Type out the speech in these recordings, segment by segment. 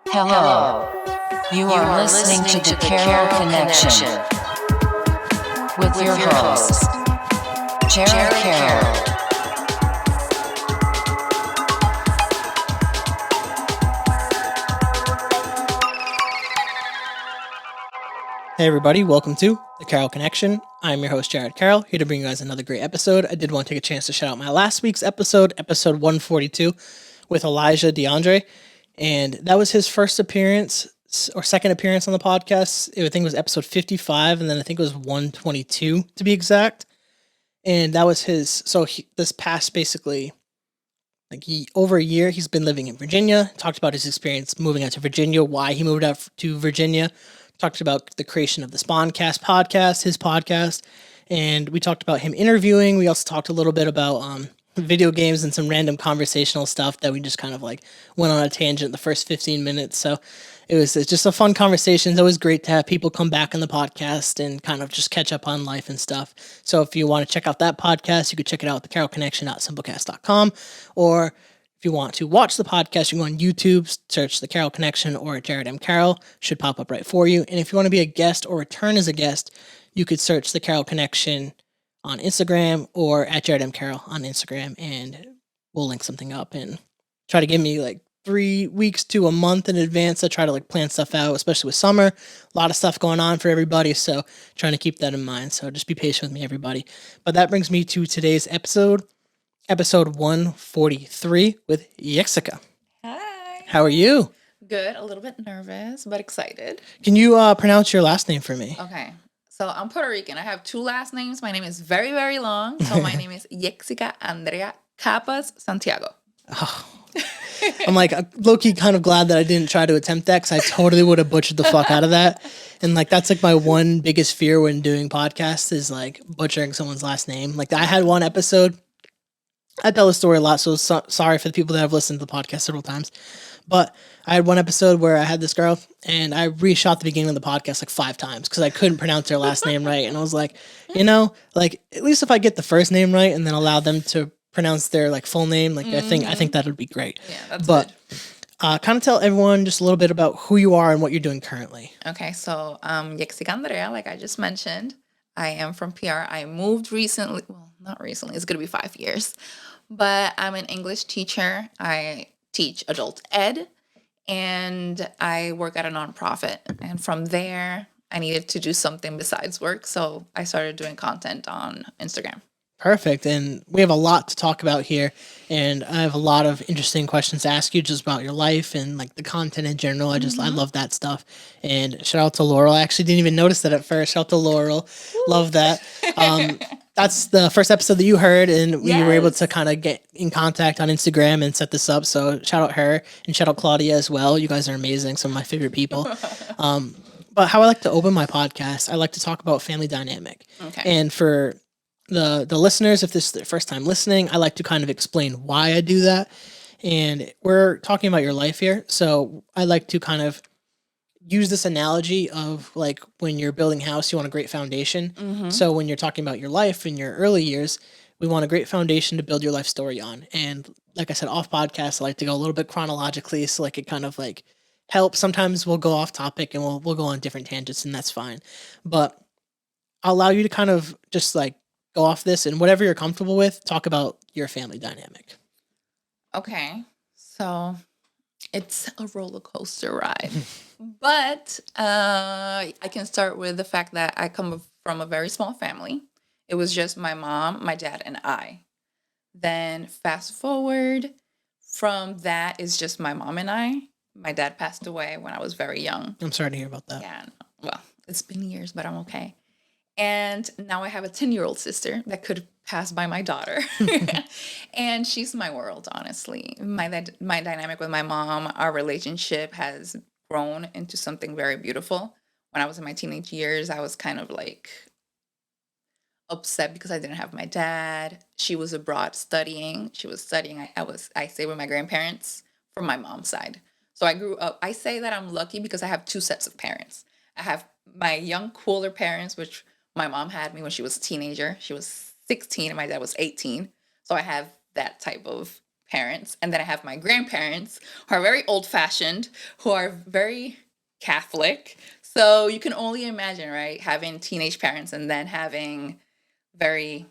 Hello. You are listening to the Carroll Connection with your host, Jared Carroll. Hey everybody, welcome to the Carroll Connection. I'm your host, Jared Carroll, here to bring you guys another great episode. I did want to take a chance to shout out my last week's episode 142, with Elijah DeAndre, and that was his first appearance, or second appearance on the podcast. I think it was episode 55, and then I think it was 122 to be exact. And that was his, this past basically, over a year, he's been living in Virginia, talked about his experience moving out to Virginia, why he moved out to Virginia, talked about the creation of the Spawncast podcast, his podcast, and we talked about him interviewing. We also talked a little bit about video games and some random conversational stuff that we just kind of went on a tangent the first 15 minutes. So it's just a fun conversation. It's always great to have people come back on the podcast and kind of just catch up on life and stuff. So if you want to check out that podcast, you could check it out at thecarrollconnection.simplecast.com, or if you want to watch the podcast, you can go on YouTube, search The Carroll Connection or Jared M. Carroll. Should pop up right for you. And if you want to be a guest or return as a guest, you could search The Carroll Connection on Instagram or at Jared M. Carroll on Instagram, and we'll link something up and try to give me 3 weeks to a month in advance to try to plan stuff out, especially with summer. A lot of stuff going on for everybody, so trying to keep that in mind. So just be patient with me, everybody. But that brings me to today's episode 143 with Yexcica. Hi. How are you? Good. A little bit nervous, but excited. Can you pronounce your last name for me? Okay. So I'm Puerto Rican. I have two last names. My name is very, very long. So my name is Yexcica Andrea Cappas Santiago. Oh. I'm low-key kind of glad that I didn't try to attempt that, because I totally would have butchered the fuck out of that. And that's my one biggest fear when doing podcasts is butchering someone's last name. I had one episode. I tell the story a lot, so sorry for the people that have listened to the podcast several times. But I had one episode where I had this girl, and I reshot the beginning of the podcast 5 times because I couldn't pronounce her last name right. And I was at least if I get the first name right and then allow them to pronounce their full name, I think that would be great. Yeah, that's good. But kind of tell everyone just a little bit about who you are and what you're doing currently. Okay, so Yexcica Andrea, like I just mentioned, I am from PR. I moved recently. Well, not recently. It's going to be 5 years. But I'm an English teacher. I teach adult ed, and I work at a nonprofit. And from there, I needed to do something besides work, so I started doing content on Instagram. Perfect. And we have a lot to talk about here, and I have a lot of interesting questions to ask you just about your life and the content in general. I love that stuff. And shout out to Laurel. I actually didn't even notice that at first. Shout out to Laurel. Love that. That's the first episode that you heard, and we were able to kind of get in contact on Instagram and set this up. So shout out her, and shout out Claudia as well. You guys are amazing. Some of my favorite people. But how I like to open my podcast, I like to talk about family dynamic. Okay. And for the listeners, if this is their first time listening, I like to kind of explain why I do that. And we're talking about your life here. So I like to kind of use this analogy of when you're building a house, you want a great foundation. Mm-hmm. So when you're talking about your life in your early years, we want a great foundation to build your life story on. And like I said, off podcast, I like to go a little bit chronologically. So it kind of helps. Sometimes we'll go off topic and we'll go on different tangents, and that's fine. But I'll allow you to kind of just go off this, and whatever you're comfortable with, talk about your family dynamic. Okay. So it's a roller coaster ride. But I can start with the fact that I come from a very small family. It was just my mom, my dad, and I. Then fast forward from that is just my mom and I. My dad passed away when I was very young. I'm sorry to hear about that. Yeah. Well, it's been years, but I'm okay. And now I have a 10-year-old sister that could pass by my daughter. And she's my world, honestly. My dynamic with my mom, our relationship has grown into something very beautiful. When I was in my teenage years, I was kind of upset because I didn't have my dad. She was abroad studying. She was studying. I stayed with my grandparents from my mom's side. So I grew up. I say that I'm lucky because I have 2 sets of parents. I have my young, cooler parents, which my mom had me when she was a teenager. She was 16 and my dad was 18. So I have that type of parents, and then I have my grandparents who are very old-fashioned, who are very Catholic. So you can only imagine, right, having teenage parents and then having very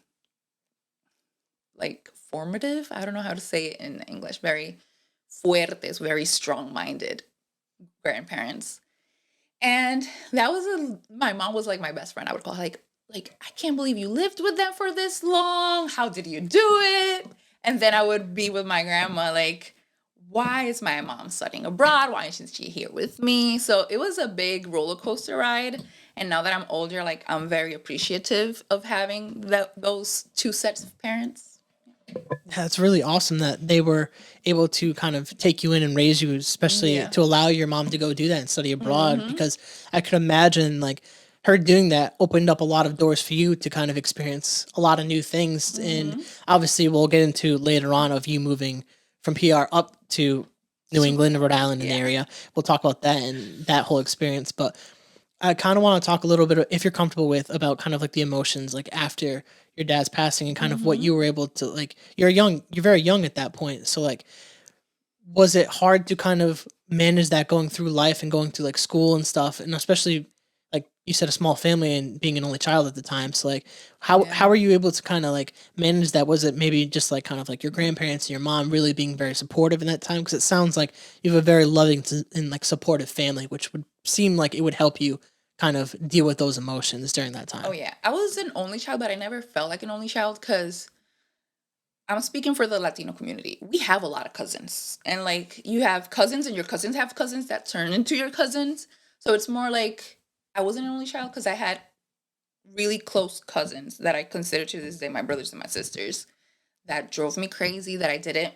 like formative, I don't know how to say it in English, very fuertes, very strong-minded grandparents. And that was my mom was like my best friend. I would call her like I can't believe you lived with them for this long. How did you do it? And then I would be with my grandma like, why is my mom studying abroad? Why isn't she here with me? So it was a big roller coaster ride. And now that I'm older, like I'm very appreciative of having those two sets of parents. That's really awesome that they were able to kind of take you in and raise you, especially to allow your mom to go do that and study abroad. Because I could imagine like her doing that opened up a lot of doors for you to kind of experience a lot of new things. And obviously we'll get into later on of you moving from PR up to New England, Rhode Island, and area. We'll talk about that and that whole experience. But I kind of want to talk a little bit, if you're comfortable with, about kind of like the emotions like after your dad's passing and kind of what you were able to like. You're very young at that point. So like, was it hard to kind of manage that going through life and going through like school and stuff, and especially like you said, a small family and being an only child at the time. So like, how are you able to kind of like manage that? Was it maybe just like kind of like your grandparents and your mom really being very supportive in that time? Because it sounds like you have a very loving and like supportive family, which would seem like it would help you kind of deal with those emotions during that time. Oh yeah, I was an only child, but I never felt like an only child because I'm speaking for the Latino community. We have a lot of cousins, and like you have cousins, and your cousins have cousins that turn into your cousins. So it's more like I wasn't an only child because I had really close cousins that I consider to this day my brothers and my sisters that drove me crazy.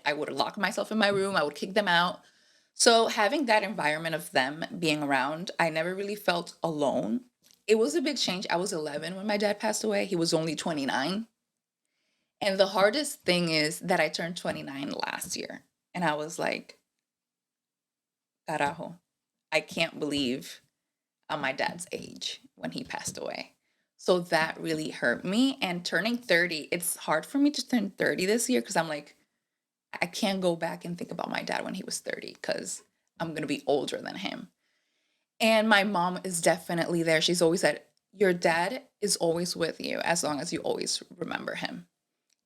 I would lock myself in my room. I would kick them out. So having that environment of them being around, I never really felt alone. It was a big change. I was 11 when my dad passed away. He was only 29. And the hardest thing is that I turned 29 last year. And I was like, carajo, I can't believe I'm my dad's age when he passed away. So that really hurt me. And turning 30, it's hard for me to turn 30 this year because I'm like, I can't go back and think about my dad when he was 30 because I'm going to be older than him. And my mom is definitely there. She's always said, your dad is always with you as long as you always remember him.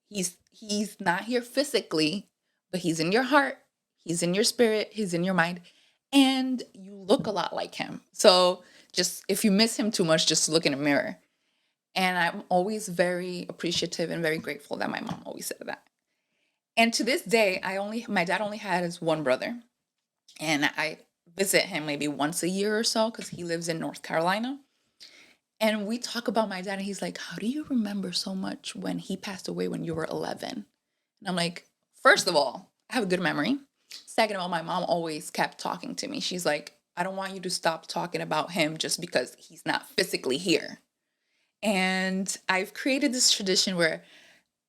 He's not here physically, but he's in your heart. He's in your spirit. He's in your mind. And you look a lot like him. So just if you miss him too much, just look in a mirror. And I'm always very appreciative and very grateful that my mom always said that. And to this day, my dad only has one brother, and I visit him maybe once a year or so because he lives in North Carolina. And we talk about my dad, and he's like, how do you remember so much when he passed away when you were 11? And I'm like, first of all, I have a good memory. Second of all, my mom always kept talking to me. She's like, I don't want you to stop talking about him just because he's not physically here. And I've created this tradition where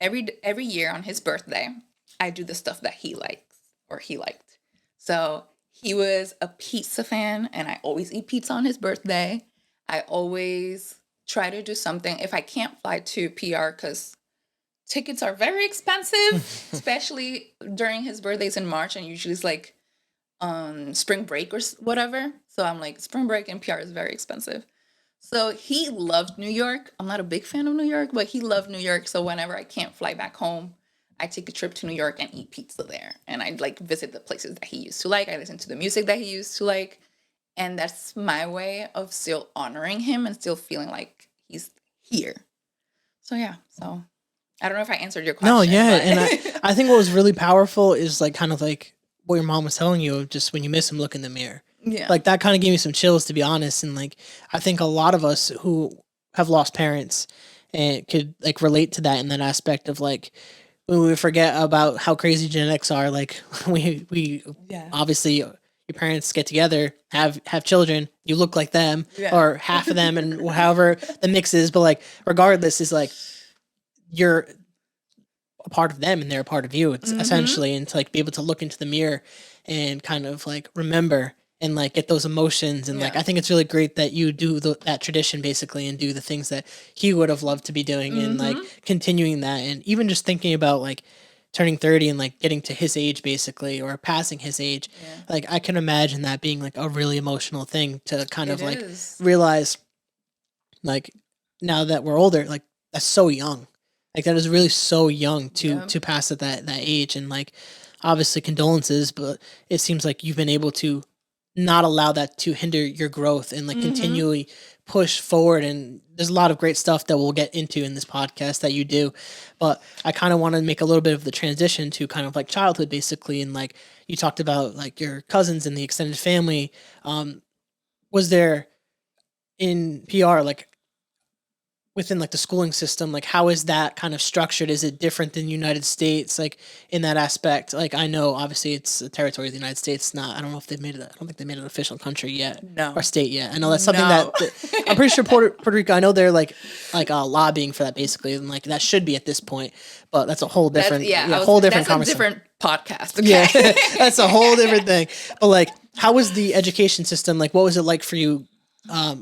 every year on his birthday, I do the stuff that he likes or he liked. So he was a pizza fan, and I always eat pizza on his birthday. I always try to do something. If I can't fly to PR because tickets are very expensive, especially during his birthdays in March, and usually it's like spring break or whatever. So I'm like, spring break and PR is very expensive. So he loved New York. I'm not a big fan of New York, but he loved New York. So whenever I can't fly back home, I take a trip to New York and eat pizza there. And I like visit the places that he used to like. I listen to the music that he used to like. And that's my way of still honoring him and still feeling like he's here. So yeah, so I don't know if I answered your question. No, yeah. And I think what was really powerful is like kind of like what your mom was telling you, just when you miss him, look in the mirror. Yeah. Like that kind of gave me some chills, to be honest. And like, I think a lot of us who have lost parents and could like relate to that in that aspect of like, when we forget about how crazy genetics are, like we obviously your parents get together, have children, you look like them or half of them and however the mix is. But like, regardless is like, you're a part of them and they're a part of you. It's essentially, and to like be able to look into the mirror and kind of like remember and like get those emotions. And like, I think it's really great that you do that tradition basically and do the things that he would have loved to be doing and like continuing that. And even just thinking about like turning 30 and like getting to his age basically, or passing his age. Yeah. Like I can imagine that being like a really emotional thing to kind of It like is. realize, like, now that we're older, like that's so young. Like that is really so young Yep. to pass at that age. And like obviously condolences, but it seems like you've been able to not allow that to hinder your growth and like continually push forward. And there's a lot of great stuff that we'll get into in this podcast that you do, but I kind of want to make a little bit of the transition to kind of like childhood basically. And like you talked about like your cousins and the extended family. Was there in PR, like within like the schooling system, like how is that kind of structured? Is it different than United States, like in that aspect? Like I know obviously it's a territory of the United States. Not, I don't know if they've made it. I don't think they made it an official country yet. No. Or state yet. I know that's something No. that I'm pretty sure Puerto Rico. I know they're like lobbying for that basically, and like that should be at this point. But that's a whole different, whole different That's a conversation. different podcast. Okay? Yeah, that's a whole different thing. But like, how was the education system? Like, what was it like for you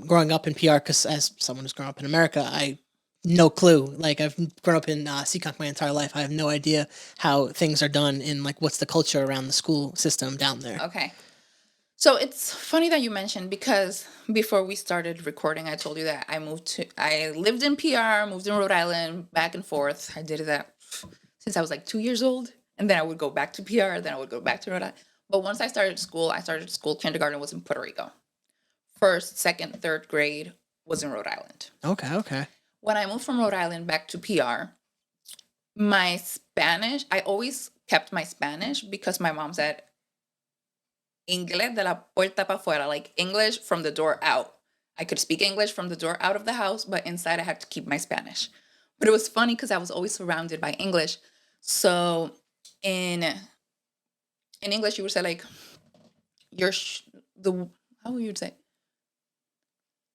growing up in PR? Because as someone who's grown up in America, I no clue. Like, I've grown up in Seekonk my entire life. I have no idea how things are done and like what's the culture around the school system down there. Okay. So it's funny that you mentioned, because before we started recording, I told you that I lived in PR, moved in Rhode Island, back and forth. I did that since I was like 2 years old. And then I would go back to PR, then I would go back to Rhode Island. But once I started school, kindergarten was in Puerto Rico. First, second, third grade was in Rhode Island. Okay. When I moved from Rhode Island back to PR, my Spanish, I always kept my Spanish because my mom said, Inglés de la puerta para afuera, like English from the door out. I could speak English from the door out of the house, but inside I had to keep my Spanish. But it was funny because I was always surrounded by English. So in English, you would say like, how would you say?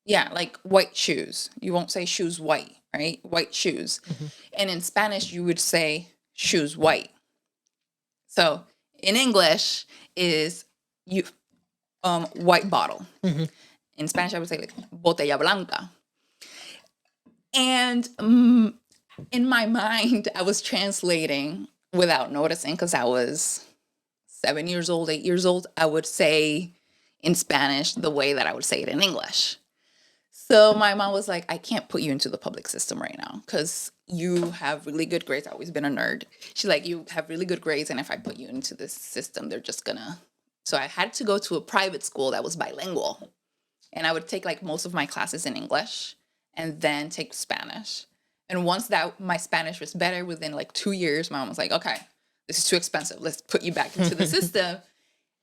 Yeah, like white shoes. You won't say shoes white, right? White shoes. Mm-hmm. And in Spanish, you would say shoes white. So in English is white bottle. Mm-hmm. In Spanish, I would say like botella blanca. And in my mind, I was translating without noticing, because I was 7 years old, 8 years old. I would say in Spanish the way that I would say it in English. So my mom was like, I can't put you into the public system right now because you have really good grades. I've always been a nerd. She's like, you have really good grades, and if I put you into this system, they're just gonna. So I had to go to a private school that was bilingual. And I would take like most of my classes in English and then take Spanish. And once that my Spanish was better, within like 2 years, my mom was like, okay, this is too expensive. Let's put you back into the system.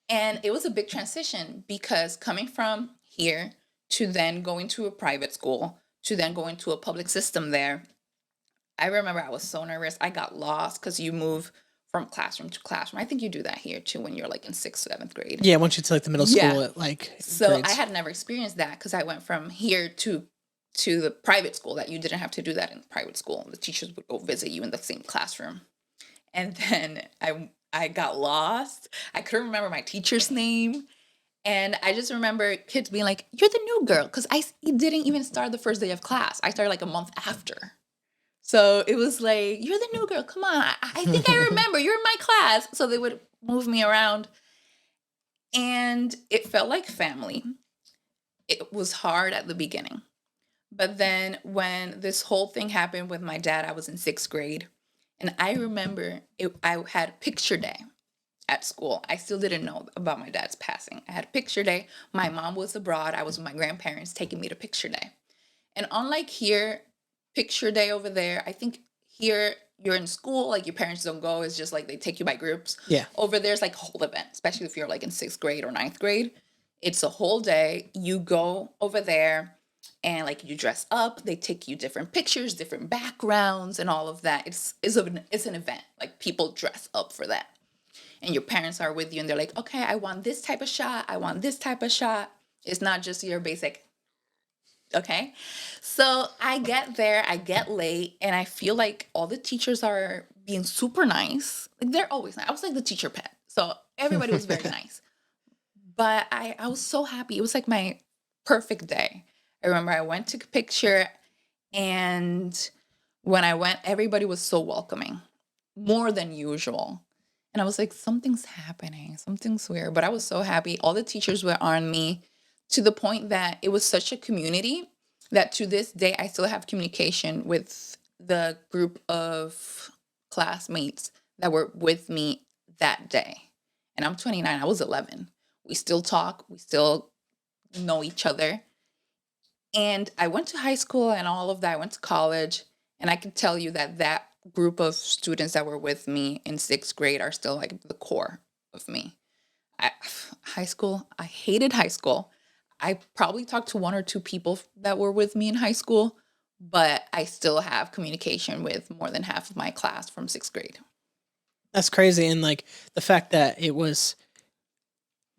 And it was a big transition, because coming from here to then going to a private school, to then going to a public system there, I remember I was so nervous. I got lost because you move from classroom to classroom. I think you do that here too when you're like in 6th, 7th grade. Yeah, once you to like the middle school at like So grades. I had never experienced that, because I went from here to the private school, that you didn't have to do that in private school. The teachers would go visit you in the same classroom. And then I got lost. I couldn't remember my teacher's name. And I just remember kids being like, you're the new girl. Because I didn't even start the first day of class. I started like a month after. So it was like, you're the new girl. Come on. I think I remember. You're in my class. So they would move me around. And it felt like family. It was hard at the beginning. But then when this whole thing happened with my dad, I was in 6th grade. And I remember I had picture day at school. I still didn't know about my dad's passing. I had picture day. My mom was abroad. I was with my grandparents taking me to picture day. And unlike here, picture day over there, I think here you're in school, like your parents don't go. It's just like they take you by groups. Yeah. Over there's like a whole event, especially if you're like in 6th grade or 9th grade. It's a whole day. You go over there and like you dress up. They take you different pictures, different backgrounds, and all of that. It's an event. Like people dress up for that. And your parents are with you and they're like, okay, I want this type of shot. I want this type of shot. It's not just your basic, okay? So I get there, I get late, and I feel like all the teachers are being super nice. Like they're always nice. I was like the teacher pet. So everybody was very nice. But I was so happy. It was like my perfect day. I remember I went to picture, and when I went, everybody was so welcoming. more than usual. And I was like, something's happening, something's weird. But I was so happy. All the teachers were on me to the point that it was such a community that to this day, I still have communication with the group of classmates that were with me that day. And I'm 29, I was 11. We still talk, we still know each other. And I went to high school and all of that. I went to college. And I can tell you that that group of students that were with me in 6th grade are still like the core of me. High school, I hated high school. I probably talked to 1 or 2 people that were with me in high school, but I still have communication with more than half of my class from 6th grade. That's crazy. And like the fact that it was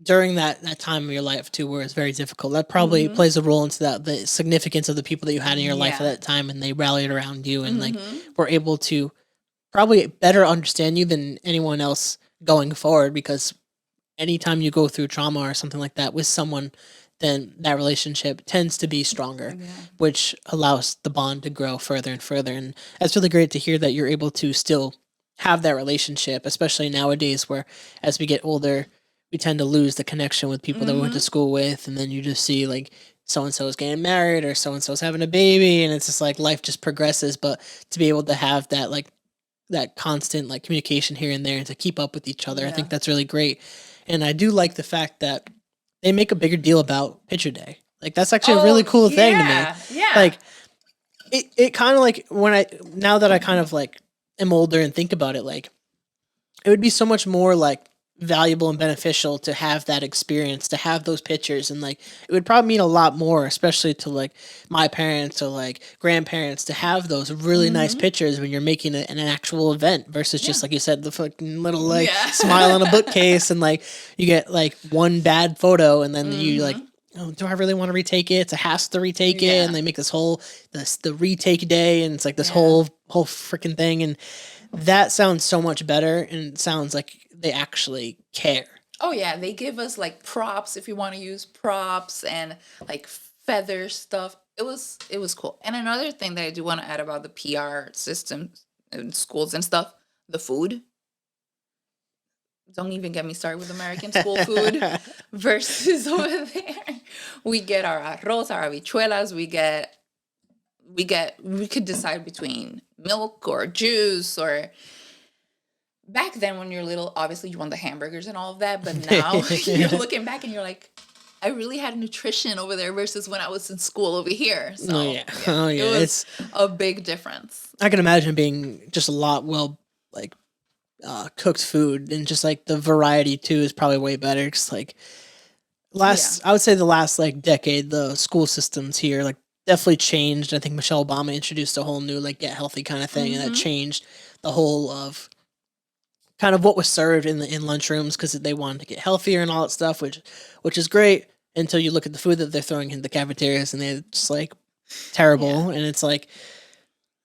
during that time of your life too, where it's very difficult, that probably plays a role into the significance of the people that you had in your life at that time, and they rallied around you and like were able to probably better understand you than anyone else going forward, because anytime you go through trauma or something like that with someone, then that relationship tends to be stronger, which allows the bond to grow further and further. And that's really great to hear that you're able to still have that relationship, especially nowadays where as we get older, we tend to lose the connection with people that we went to school with. And then you just see like so-and-so is getting married or so-and-so's having a baby. And it's just like life just progresses. But to be able to have that, like that constant like communication here and there and to keep up with each other, I think that's really great. And I do like the fact that they make a bigger deal about picture day. Like that's actually a really cool thing to me. Yeah. Like it kind of like now that I kind of like am older and think about it, like it would be so much more like valuable and beneficial to have that experience, to have those pictures, and like it would probably mean a lot more, especially to like my parents or like grandparents, to have those really nice pictures when you're making an actual event versus just like you said, the fucking little like smile on a bookcase, and like you get like one bad photo and then you like, oh, do I really want to retake it? It's a hassle to retake it, and they make this whole the retake day, and it's like this whole freaking thing, and that sounds so much better, and it sounds like they actually care. Oh yeah, they give us like props if you want to use props and like feather stuff. It was cool. And another thing that I do want to add about the PR system in schools and stuff, the food. Don't even get me started with American school food versus over there. We get our arroz, our habichuelas, we could decide between milk or juice, or back then when you're little, obviously you want the hamburgers and all of that, but now you're looking back and you're like, I really had nutrition over there versus when I was in school over here. So it was a big difference. I can imagine being just a lot cooked food, and just like the variety too is probably way better. Cause like I would say the last like decade, the school systems here like definitely changed. I think Michelle Obama introduced a whole new like get healthy kind of thing, and that changed the whole of kind of what was served in lunchrooms, because they wanted to get healthier and all that stuff, which is great until you look at the food that they're throwing in the cafeterias, and they're just like terrible. And it's like,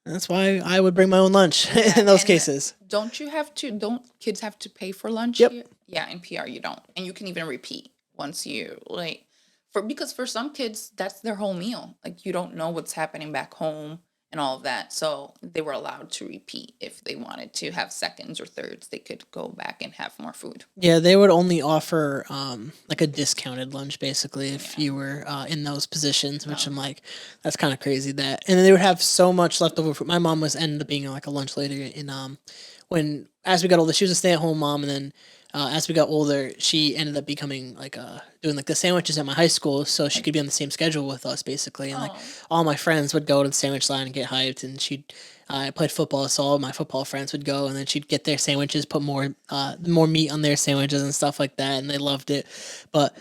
that's why I would bring my own lunch in those cases. Don't kids have to pay for lunch? Yep. Here? Yeah, in PR you don't. And you can even repeat once you because for some kids that's their whole meal. Like you don't know what's happening back home and all of that. So they were allowed to repeat. If they wanted to have seconds or thirds, they could go back and have more food. Yeah, they would only offer like a discounted lunch basically if you were in those positions, which I'm like, that's kind of crazy that. And then they would have so much leftover food. My mom ended up being like a lunch lady as we got older. She was a stay-at-home mom, and then as we got older, she ended up becoming like doing like the sandwiches at my high school, so she could be on the same schedule with us basically. And like all my friends would go to the sandwich line and get hyped, and I played football, so all my football friends would go, and then she'd get their sandwiches, put more meat on their sandwiches and stuff like that, and they loved it. But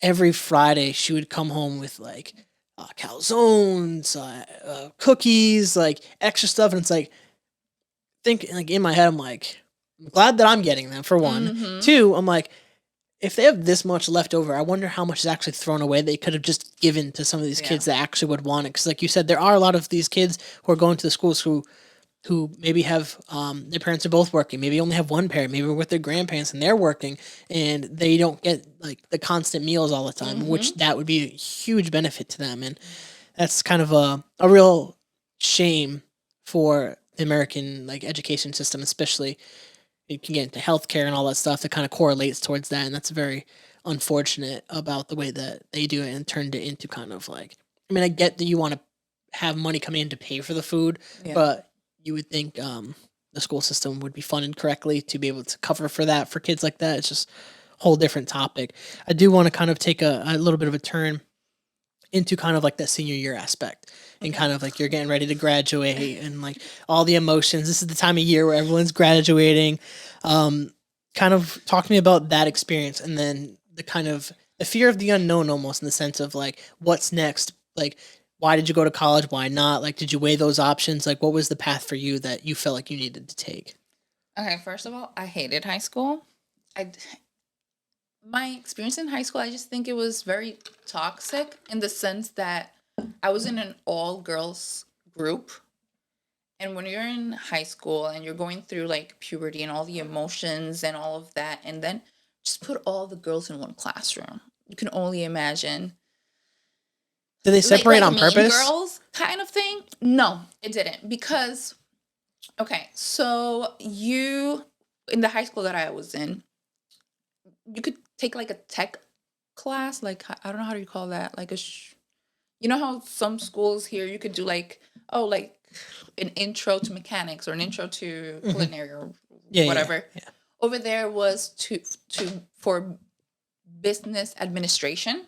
every Friday she would come home with like calzones, cookies, like extra stuff, and it's like, in my head, I'm like, I'm glad that I'm getting them, for one. Two, I'm like, if they have this much left over, I wonder how much is actually thrown away they could have just given to some of these kids that actually would want it. Because like you said, there are a lot of these kids who are going to the schools who maybe have their parents are both working, maybe only have one parent, maybe with their grandparents and they're working, and they don't get like the constant meals all the time, which that would be a huge benefit to them. And that's kind of a real shame for the American like education system, especially you can get into healthcare and all that stuff that kind of correlates towards that, and that's very unfortunate about the way that they do it and turned it into kind of like. I mean, I get that you want to have money coming in to pay for the food, Yeah. but you would think the school system would be funded correctly to be able to cover for that for kids like that. It's just a whole different topic. I do want to kind of take a little bit of a turn into kind of like that senior year aspect and kind of like you're getting ready to graduate and like all the emotions. This is the time of year where everyone's graduating. Kind of talk to me about that experience and then the kind of the fear of the unknown almost in the sense of like what's next? Like why did you go to college? Why not? Like did you weigh those options? Like what was the path for you that you felt like you needed to take? Okay, first of all, I hated high school. I My experience in high school, I just think it was very toxic in the sense that I was in an all girls group. And when you're in high school and you're going through like puberty and all the emotions and all of that, and then just put all the girls in one classroom, you can only imagine. Did they separate on Mean purpose? Girls kind of thing? No, it didn't. Because, okay, so in the high school that I was in, you could take like a tech class, like I don't know how do you call that, like you know how some schools here you could do like like an intro to mechanics or an intro to culinary or whatever. Yeah. Over there was for business administration,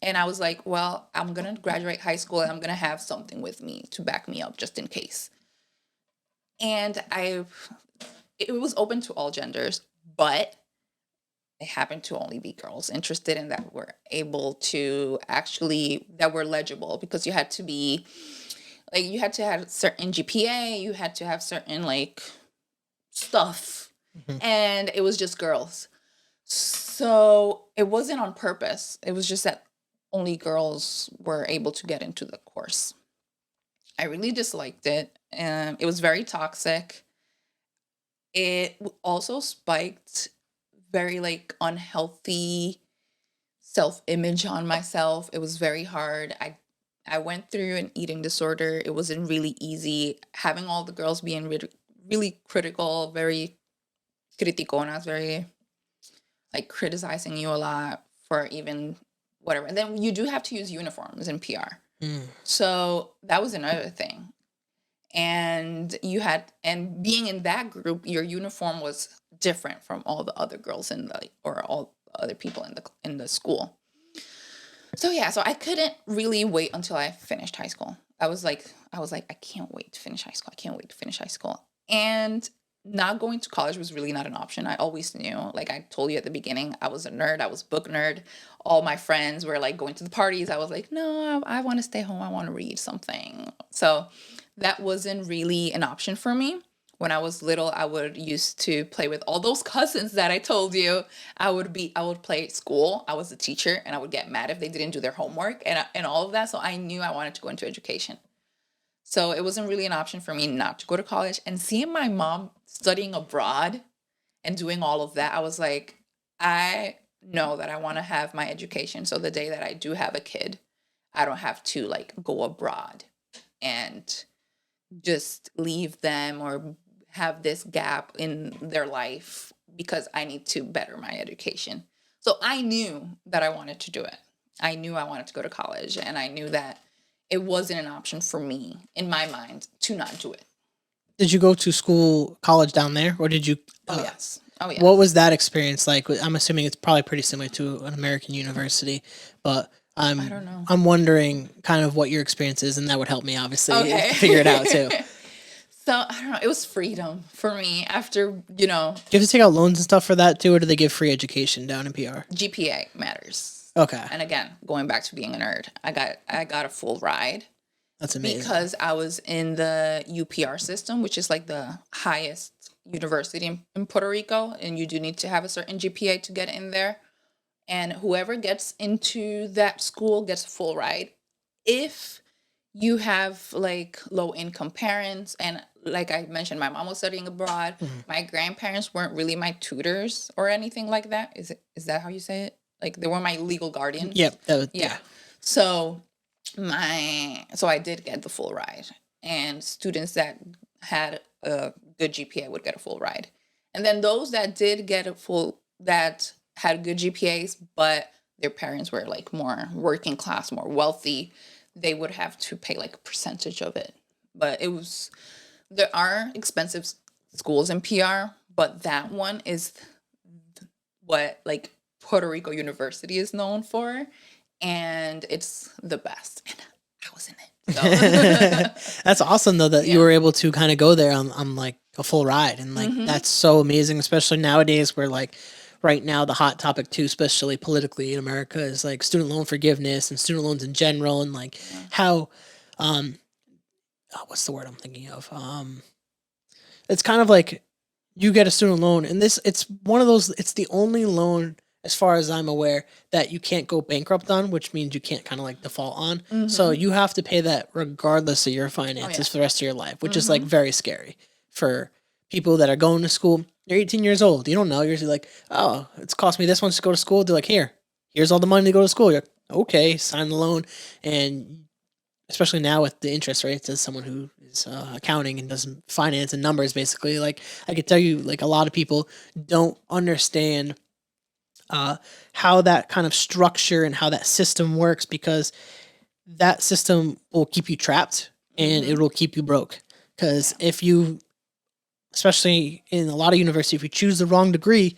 and I was like, well, I'm gonna graduate high school and I'm gonna have something with me to back me up just in case. And it was open to all genders, but it happened to only be girls interested in that were able to that were legible, because you had to be like, you had to have certain GPA, you had to have certain like stuff, and it was just girls. So it wasn't on purpose. It was just that only girls were able to get into the course. I really disliked it. It was very toxic. It also spiked very like unhealthy self-image on myself. It was very hard. I went through an eating disorder. It wasn't really easy. Having all the girls being really critical, very criticonas, very like criticizing you a lot for even whatever. And then you do have to use uniforms in PR. So that was another thing. And being in that group, your uniform was different from all the other girls or all the other people in the school. So yeah, so I couldn't really wait until I finished high school. I was like, I can't wait to finish high school. I can't wait to finish high school. And not going to college was really not an option. I always knew, like I told you at the beginning, I was a nerd. I was book nerd. All my friends were like going to the parties. I was like, no, I want to stay home. I want to read something. So that wasn't really an option for me. When I was little, I would used to play with all those cousins that I told you. I would play at school. I was a teacher, and I would get mad if they didn't do their homework and all of that. So I knew I wanted to go into education. So it wasn't really an option for me not to go to college. And seeing my mom studying abroad and doing all of that, I was like, I know that I want to have my education. So the day that I do have a kid, I don't have to like go abroad and just leave them or have this gap in their life because I need to better my education. So I knew that I wanted to do it. I knew I wanted to go to college, and I knew that it wasn't an option for me in my mind to not do it. Did you go to college down there, or did you? Oh yes. What was that experience like? I'm assuming it's probably pretty similar to an American university, but I don't know. I'm wondering kind of what your experience is, and that would help me obviously figure it out too. So I don't know. It was freedom for me after, Do you have to take out loans and stuff for that too, or do they give free education down in PR? GPA matters. Okay. And again, going back to being a nerd, I got a full ride. That's amazing. Because I was in the UPR system, which is like the highest university in Puerto Rico, and you do need to have a certain GPA to get in there. And whoever gets into that school gets a full ride. If you have like low income parents, and like I mentioned, my mom was studying abroad. My grandparents weren't really my tutors or anything like that. Is that how you say it? Like they were my legal guardians. Yep. Yeah. So I did get the full ride, and students that had a good GPA would get a full ride. And then those that did get that had good GPAs, but their parents were like more working class, more wealthy, they would have to pay like a percentage of it. But there are expensive schools in PR, but that one is what like Puerto Rico University is known for, and it's the best. And I was in it. So. That's awesome though that you were able to kind of go there on like a full ride, and like that's so amazing, especially nowadays where like right now the hot topic too, especially politically in America, is like student loan forgiveness and student loans in general, and like how what's the word I'm thinking of? It's kind of like you get a student loan, and it's one of those. It's the only loan, as far as I'm aware, that you can't go bankrupt on, which means you can't kind of like default on. So you have to pay that regardless of your finances for the rest of your life, which is like very scary for people that are going to school. You're 18 years old. You don't know. You're like, oh, it's cost me this much to go to school. They're like, here's all the money to go to school. You're like, okay, sign the loan. And especially now with the interest rates, as someone who is accounting and does finance and numbers, basically, like I could tell you, like a lot of people don't understand how that kind of structure and how that system works, because that system will keep you trapped and it will keep you broke. Because if you, especially in a lot of universities, if you choose the wrong degree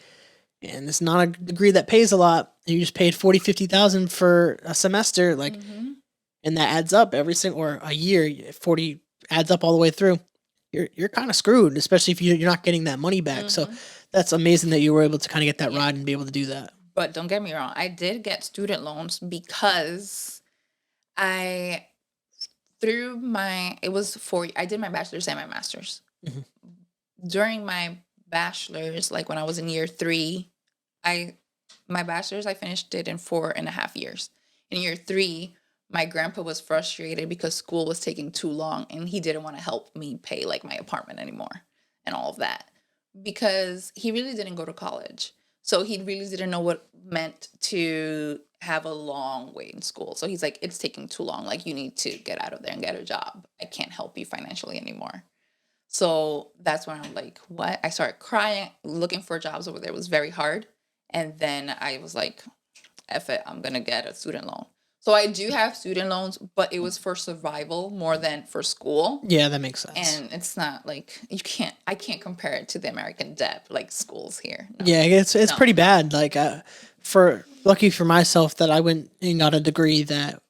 and it's not a degree that pays a lot, and you just paid 40,000-50,000 for a semester, like, and that adds up every single, or a year, 40 adds up all the way through, you're kind of screwed, especially if you're not getting that money back. So that's amazing that you were able to kind of get that ride and be able to do that. But don't get me wrong, I did get student loans because I did my bachelor's and my master's. During my bachelor's, like when I was in year 3, my bachelor's, I finished it in 4.5 years. In year 3, my grandpa was frustrated because school was taking too long, and he didn't want to help me pay like my apartment anymore and all of that, because he really didn't go to college. So he really didn't know what it meant to have a long wait in school. So he's like, it's taking too long. Like, you need to get out of there and get a job. I can't help you financially anymore. So that's when I'm like, what? I started crying. Looking for jobs over there was very hard. And then I was like, F it, I'm going to get a student loan. So I do have student loans, but it was for survival more than for school. Yeah, that makes sense. And it's not like I can't compare it to the American debt, like schools here. No. Yeah, it's pretty bad. Like lucky for myself that I went and got a degree that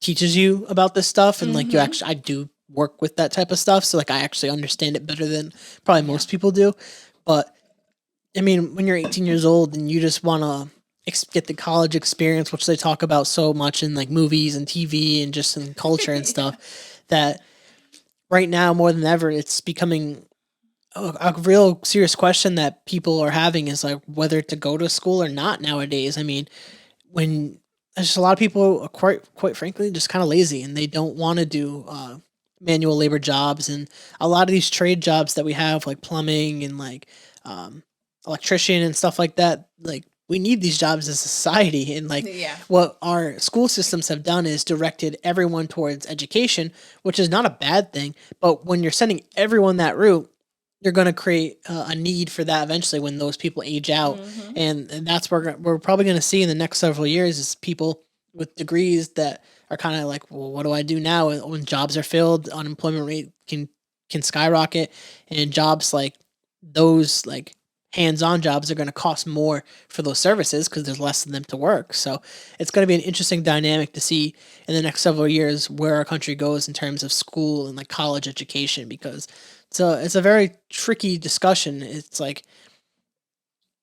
teaches you about this stuff, and like I do work with that type of stuff, so like I actually understand it better than probably most people do. But I mean, when you're 18 years old and you just want to get the college experience, which they talk about so much in like movies and TV and just in culture and stuff, that right now more than ever it's becoming a real serious question that people are having, is like whether to go to school or not nowadays. I mean, when there's just a lot of people are quite frankly just kind of lazy, and they don't want to do manual labor jobs, and a lot of these trade jobs that we have, like plumbing and like electrician and stuff like that, like we need these jobs as a society. And like what our school systems have done is directed everyone towards education, which is not a bad thing. But when you're sending everyone that route, you're going to create a need for that eventually when those people age out. And that's what we're probably going to see in the next several years, is people with degrees that are kind of like, well, what do I do now when jobs are filled? Unemployment rate can skyrocket, and jobs like those, like hands-on jobs, are going to cost more for those services because there's less of them to work. So it's going to be an interesting dynamic to see in the next several years where our country goes in terms of school and like college education, because it's a very tricky discussion. It's like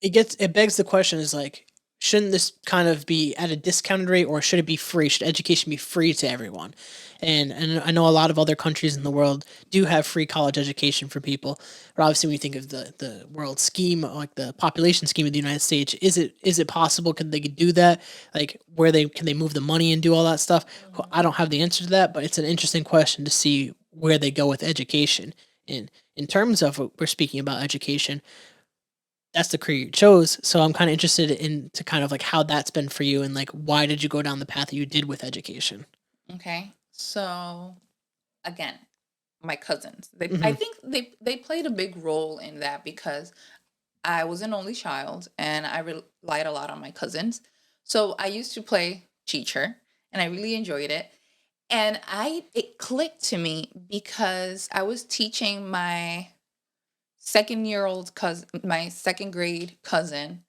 it begs the question, is like, shouldn't this kind of be at a discounted rate, or should it be free? Should education be free to everyone? And I know a lot of other countries in the world do have free college education for people. But obviously, when you think of the world scheme, like the population scheme of the United States, is it possible? Can they do that? Like, can they move the money and do all that stuff? Well, I don't have the answer to that, but it's an interesting question to see where they go with education. And in terms of what we're speaking about education, that's the career you chose. So I'm kind of interested in to kind of like how that's been for you, and like why did you go down the path that you did with education? Okay. So again, my cousins. I think they played a big role in that because I was an only child and I relied a lot on my cousins. So I used to play teacher and I really enjoyed it. And it clicked to me because I was teaching my my second grade cousin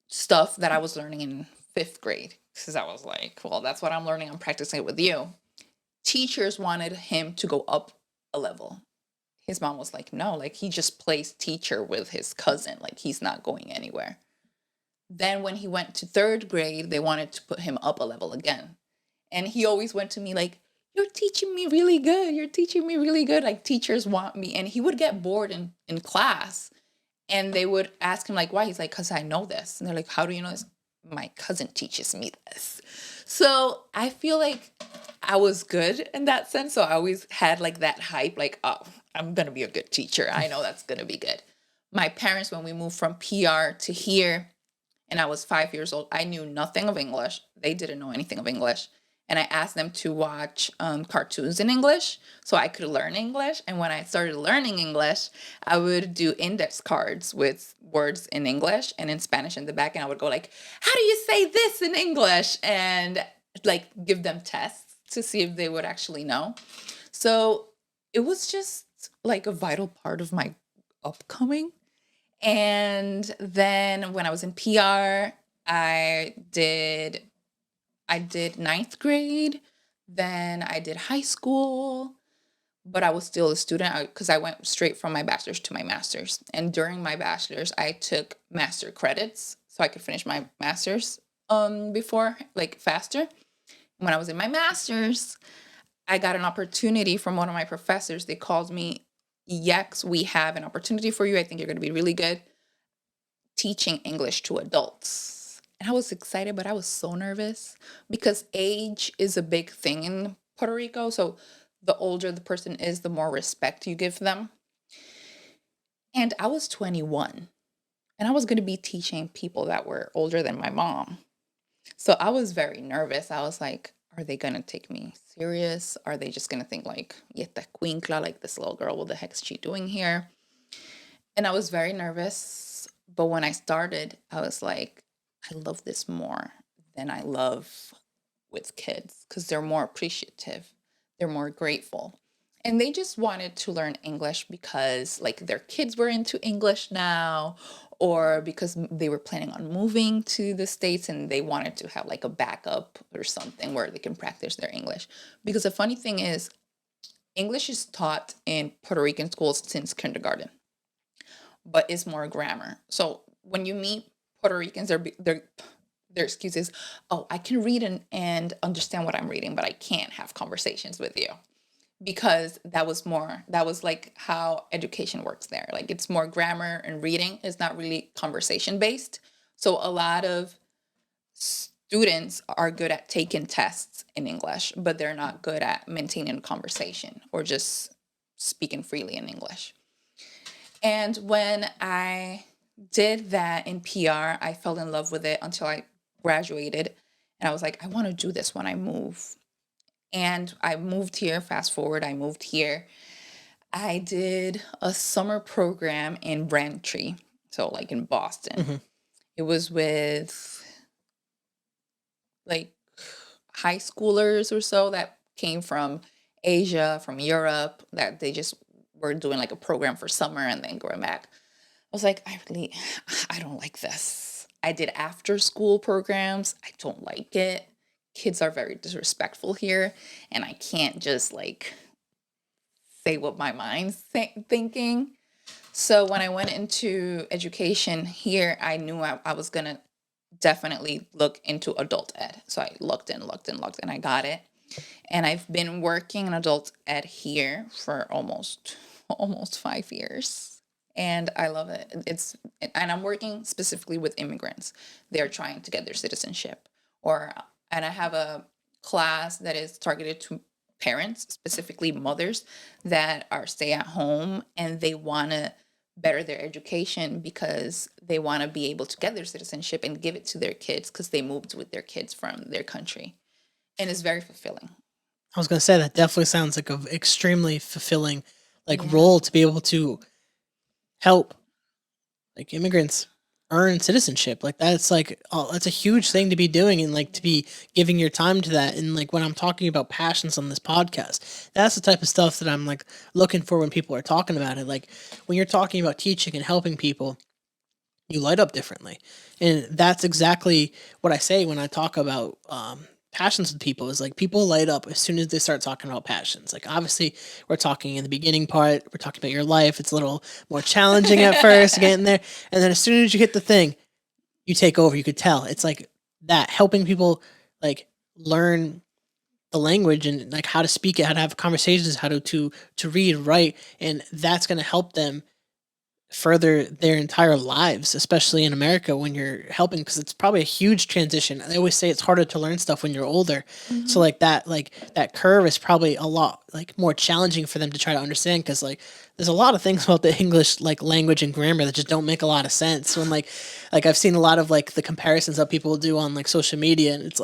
stuff that I was learning in fifth grade. Because I was like, well, that's what I'm learning. I'm practicing it with you. Teachers wanted him to go up a level. His mom was like, no, like he just plays teacher with his cousin. Like he's not going anywhere. Then when he went to third grade, they wanted to put him up a level again. And he always went to me like, you're teaching me really good. You're teaching me really good. Like teachers want me. And he would get bored in class and they would ask him like, why? He's like, because I know this. And they're like, how do you know this? My cousin teaches me this. So I feel like I was good in that sense. So I always had like that hype, like, oh, I'm going to be a good teacher. I know that's going to be good. My parents, when we moved from PR to here, and I was 5 years old, I knew nothing of English. They didn't know anything of English. And I asked them to watch cartoons in English so I could learn English. And when I started learning English, I would do index cards with words in English and in Spanish in the back. And I would go like, how do you say this in English? And like give them tests to see if they would actually know. So it was just like a vital part of my upcoming. And then when I was in PR, I did ninth grade, then I did high school, but I was still a student because I went straight from my bachelor's to my master's. And during my bachelor's, I took master credits so I could finish my master's before, like faster. When I was in my master's, I got an opportunity from one of my professors. They called me, Yex, we have an opportunity for you. I think you're going to be really good teaching English to adults. And I was excited, but I was so nervous because age is a big thing in Puerto Rico. So the older the person is, the more respect you give them. And I was 21 and I was going to be teaching people that were older than my mom. So I was very nervous. I was like, are they going to take me serious? Are they just going to think like, Yeta Quincla, like this little girl, what the heck is she doing here? And I was very nervous. But when I started, I was like, I love this more than I love with kids because they're more appreciative. They're more grateful. And they just wanted to learn English because like their kids were into English now or because they were planning on moving to the States and they wanted to have like a backup or something where they can practice their English. Because the funny thing is, English is taught in Puerto Rican schools since kindergarten, but it's more grammar. So when you meet Puerto Ricans, their excuse is, oh, I can read and understand what I'm reading, but I can't have conversations with you. Because that was like how education works there. Like it's more grammar and reading. It's not really conversation based. So a lot of students are good at taking tests in English, but they're not good at maintaining a conversation or just speaking freely in English. And when I did that in PR, I fell in love with it until I graduated. And I was like, I want to do this when I move. And I moved here. Fast forward, I moved here. I did a summer program in Braintree, so like in Boston. It was with like high schoolers or so that came from Asia, from Europe, that they just were doing like a program for summer and then going back. I was like, I don't like this. I did after school programs. I don't like it. Kids are very disrespectful here, and I can't just like say what my mind's thinking. So when I went into education here, I knew I was gonna definitely look into adult ed. So I looked and I got it. And I've been working in adult ed here for almost 5 years. And I love it. And I'm working specifically with immigrants. They're trying to get their citizenship. And I have a class that is targeted to parents, specifically mothers that are stay at home and they want to better their education because they want to be able to get their citizenship and give it to their kids because they moved with their kids from their country. And it's very fulfilling. I was gonna say that definitely sounds like a extremely fulfilling role to be able to help immigrants earn citizenship. Like that's that's a huge thing to be doing, and to be giving your time to that. And when I'm talking about passions on this podcast, that's the type of stuff that I'm looking for when people are talking about it. Like when you're talking about teaching and helping people, you light up differently. And that's exactly what I say when I talk about passions with people is people light up as soon as they start talking about passions. Obviously we're talking in the beginning part, we're talking about your life. It's a little more challenging at first getting there. And then as soon as you hit the thing, you take over. You could tell. It's that helping people learn the language and how to speak it, how to have conversations, how to read, write, and that's going to help them further their entire lives, especially in America when you're helping, because it's probably a huge transition. I always say it's harder to learn stuff when you're older. So that curve is probably a lot more challenging for them to try to understand, because there's a lot of things about the English language and grammar that just don't make a lot of sense. When I've seen a lot of the comparisons that people do on social media, and it's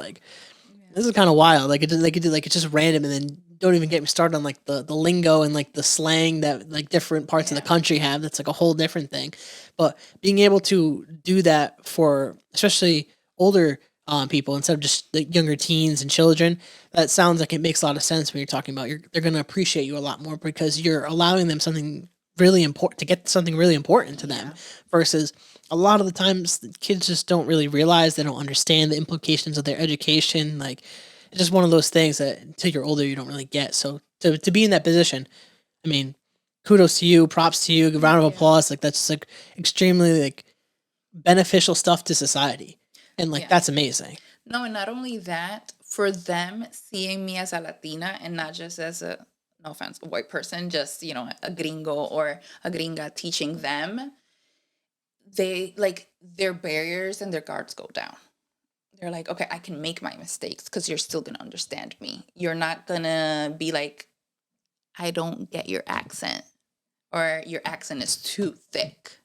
this is kind of wild. It's just random, and then don't even get me started on the lingo and the slang that different parts of the country have. That's a whole different thing. But being able to do that for especially older people instead of just the younger teens and children, that sounds like it makes a lot of sense when you're talking about they're going to appreciate you a lot more because you're allowing them something really important to get something really important to them versus a lot of the times the kids just don't really realize, they don't understand the implications of their education. It's just one of those things that until you're older, you don't really get. So to be in that position, I mean, kudos to you, props to you, round of applause. That's extremely beneficial stuff to society. And that's amazing. No, and not only that, for them seeing me as a Latina and not just as a, no offense, a white person, just, a gringo or a gringa teaching them, they their barriers and their guards go down. They're like, okay, I can make my mistakes because you're still going to understand me. You're not going to be like, I don't get your accent or your accent is too thick.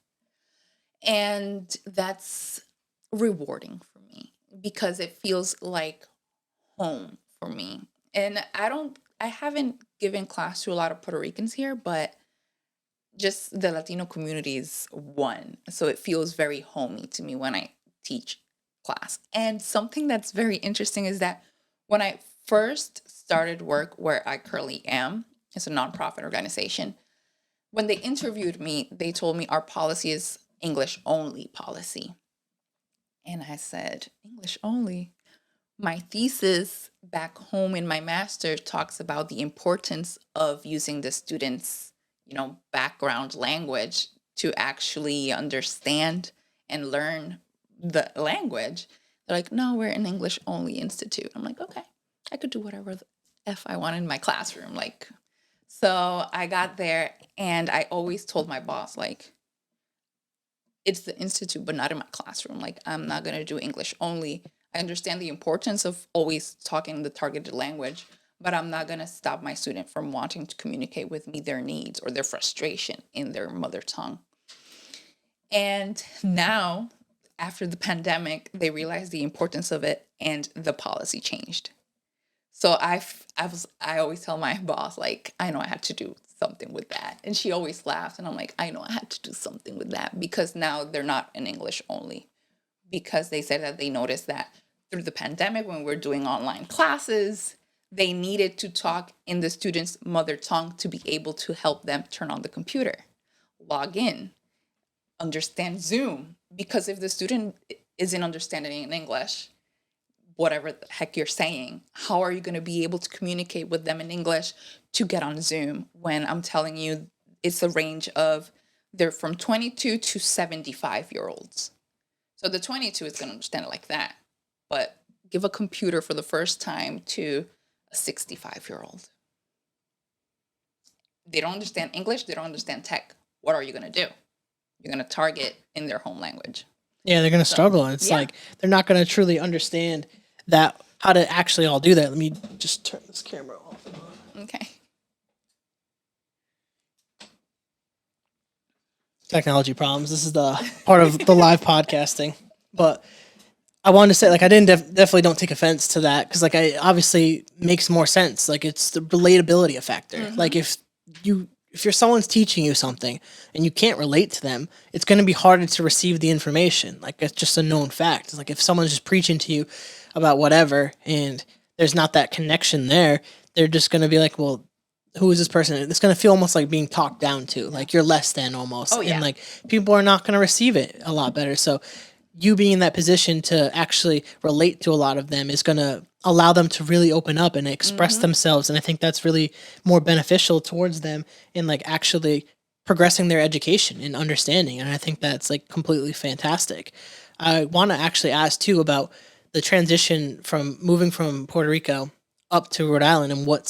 And that's rewarding for me because it feels like home for me. And I haven't given class to a lot of Puerto Ricans here, but just the Latino community is one. So it feels very homey to me when I teach class. And something that's very interesting is that when I first started work where I currently am, it's a nonprofit organization. When they interviewed me, they told me our policy is English only policy. And I said, English only? My thesis back home in my master talks about the importance of using the students' background language to actually understand and learn the language. They're like, no, we're an English only institute. I'm like, okay, I could do whatever the F I want in my classroom. So I got there and I always told my boss, it's the institute, but not in my classroom. I'm not going to do English only. I understand the importance of always talking the targeted language, but I'm not going to stop my student from wanting to communicate with me their needs or their frustration in their mother tongue. And now, after the pandemic, they realized the importance of it and the policy changed. So I always tell my boss, I know I had to do something with that. And she always laughs. And I'm like, I know I had to do something with that because now they're not in English only. Because they said that they noticed that through the pandemic, when we're doing online classes, they needed to talk in the student's mother tongue to be able to help them turn on the computer, log in, understand Zoom. Because if the student isn't understanding in English, whatever the heck you're saying, how are you going to be able to communicate with them in English to get on Zoom when I'm telling you it's a range of they're from 22 to 75-year-olds. So the 22 is going to understand it like that. But give a computer for the first time to a 65-year-old. They don't understand English. They don't understand tech. What are you going to do? You're going to target in their home language. Yeah, they're going to struggle. And it's they're not going to truly understand that how to actually all do that. Let me just turn this camera off. Okay. Technology problems. This is the part of the live podcasting. But I wanted to say, like, I didn't definitely don't take offense to that because, like, I obviously makes more sense. Like, it's the relatability factor. Like, if you're someone's teaching you something and you can't relate to them, it's going to be harder to receive the information. Like, it's just a known fact. It's like if someone's just preaching to you about whatever and there's not that connection there, they're just going to be like, well, who is this person? It's going to feel almost like being talked down to, like you're less than almost. Oh, yeah. And like people are not going to receive it a lot better. So you being in that position to actually relate to a lot of them is going to allow them to really open up and express themselves. And I think that's really more beneficial towards them in like actually progressing their education and understanding. And I think that's like completely fantastic. I want to actually ask too about the transition from moving from Puerto Rico up to Rhode Island and what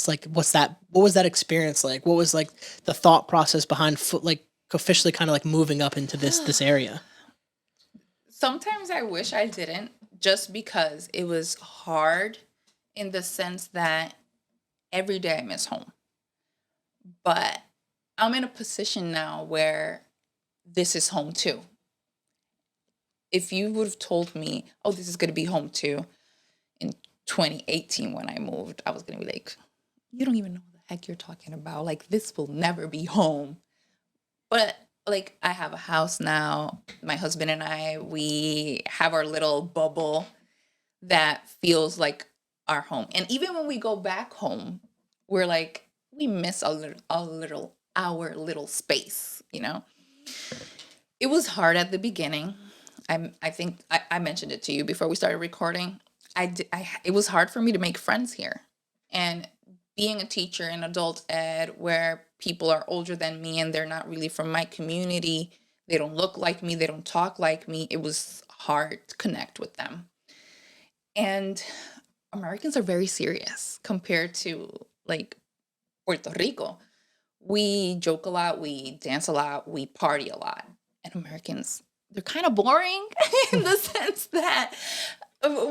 was that experience like? What was like the thought process behind like officially kind of like moving up into this area? Sometimes I wish I didn't, just because it was hard in the sense that every day I miss home. But I'm in a position now where this is home too. If you would have told me, oh, this is going to be home too in 2018 when I moved, I was going to be like, you don't even know what the heck you're talking about. Like, this will never be home. But like, I have a house now. My husband and I, we have our little bubble that feels like our home. And even when we go back home, we're like, we miss our little space, you know? It was hard at the beginning. I think I mentioned it to you before we started recording. It was hard for me to make friends here. And being a teacher in adult ed where people are older than me and they're not really from my community, they don't look like me, they don't talk like me, it was hard to connect with them. And Americans are very serious compared to like Puerto Rico. We joke a lot, we dance a lot, we party a lot. And Americans, they're kind of boring in the sense that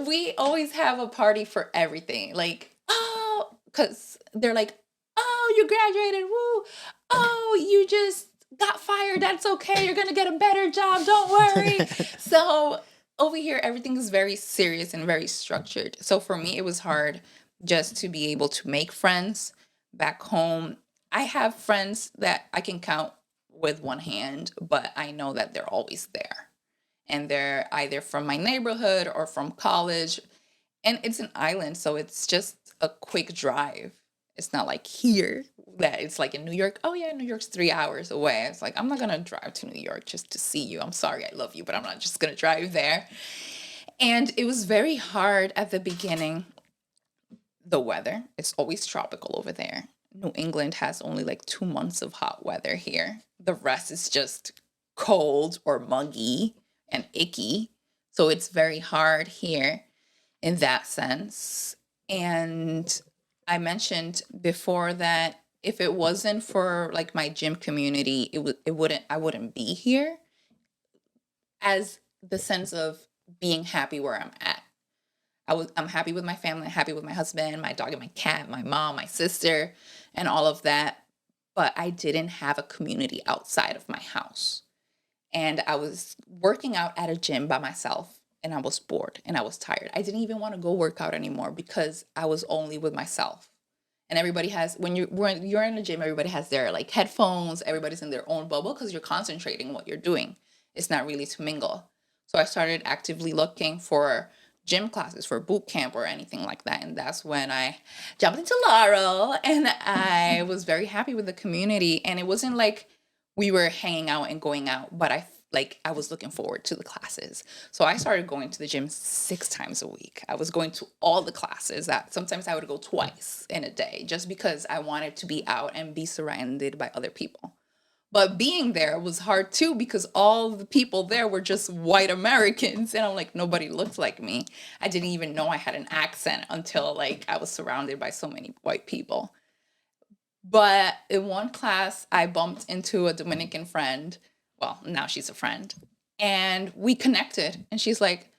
we always have a party for everything. Like, oh, because they're like, oh, you graduated, woo. Oh, you just got fired. That's okay. You're going to get a better job. Don't worry. So over here, everything is very serious and very structured. So for me, it was hard just to be able to make friends back home. I have friends that I can count with one hand, but I know that they're always there. And they're either from my neighborhood or from college. And it's an island, so it's just a quick drive. It's not like here that it's like in New York. Oh yeah, New York's 3 hours away. It's like, I'm not going to drive to New York just to see you. I'm sorry, I love you, but I'm not just going to drive there. And it was very hard at the beginning. The weather, it's always tropical over there. New England has only like 2 months of hot weather here. The rest is just cold or muggy and icky. So it's very hard here in that sense. And I mentioned before that if it wasn't for like my gym community, I wouldn't be here, as the sense of being happy where I'm at. I'm happy with my family, happy with my husband, my dog and my cat, my mom, my sister, and all of that. But I didn't have a community outside of my house. And I was working out at a gym by myself and I was bored and I was tired. I didn't even want to go work out anymore because I was only with myself. And everybody has, when you're in a gym, everybody has their like headphones, everybody's in their own bubble because you're concentrating on what you're doing. It's not really to mingle. So I started actively looking for gym classes, for boot camp or anything like that. And that's when I jumped into Laurel and I was very happy with the community. And it wasn't like we were hanging out and going out, but I was looking forward to the classes. So I started going to the gym 6 times a week. I was going to all the classes. That sometimes I would go twice in a day just because I wanted to be out and be surrounded by other people. But being there was hard too because all the people there were just white Americans. And I'm like, nobody looked like me. I didn't even know I had an accent until like I was surrounded by so many white people. But in one class, I bumped into a Dominican friend. Well, now she's a friend. And we connected. And she's like,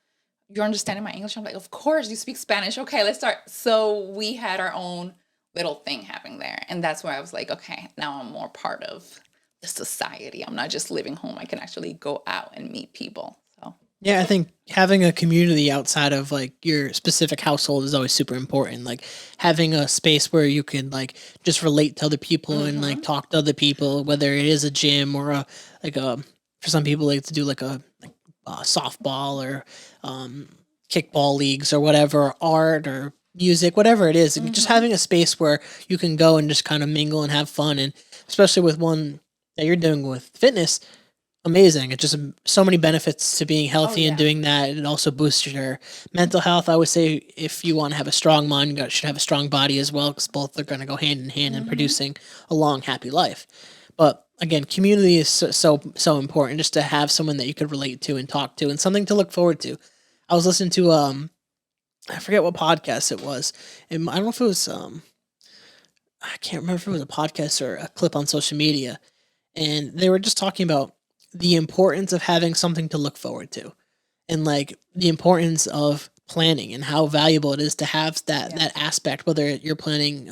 you're understanding my English? I'm like, of course, you speak Spanish. Okay, let's start. So we had our own little thing happening there. And that's where I was like, okay, now I'm more part of the society. I'm not just living home. I can actually go out and meet people. So Yeah, I think having a community outside of like your specific household is always super important. Like having a space where you can like just relate to other people and like Mm-hmm. talk to other people, whether it is a gym or a like a for some people like to do like a softball or um, kickball leagues or whatever, art or music, whatever it is. Just Mm-hmm. having a space where you can go and just kind of mingle and have fun, and especially with one that you're doing with fitness, amazing. It's just so many benefits to being Oh healthy and yeah. doing that. It also boosts your mental health. I would say if you want to have a strong mind, should have a strong body as well, because both are going to go hand in hand in Mm-hmm. producing a long, happy life. But again, community is so important. Just to have someone that you could relate to and talk to, and something to look forward to. I was listening to I forget what podcast it was. I don't know if it was I can't remember if it was a podcast or a clip on social media, and they were just talking about the importance of having something to look forward to, and like the importance of planning and how valuable it is to have that Yes. aspect, whether you're planning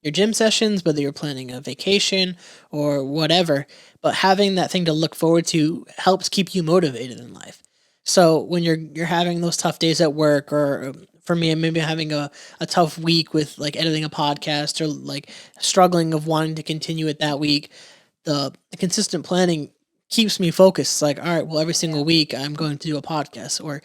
your gym sessions, whether you're planning a vacation or whatever, but having that thing to look forward to helps keep you motivated in life. So when you're having those tough days at work, or for me, maybe having a tough week with like editing a podcast, or like struggling of wanting to continue it that week, the consistent planning keeps me focused. It's like, all right, well, every Yeah. single week I'm going to do a podcast, or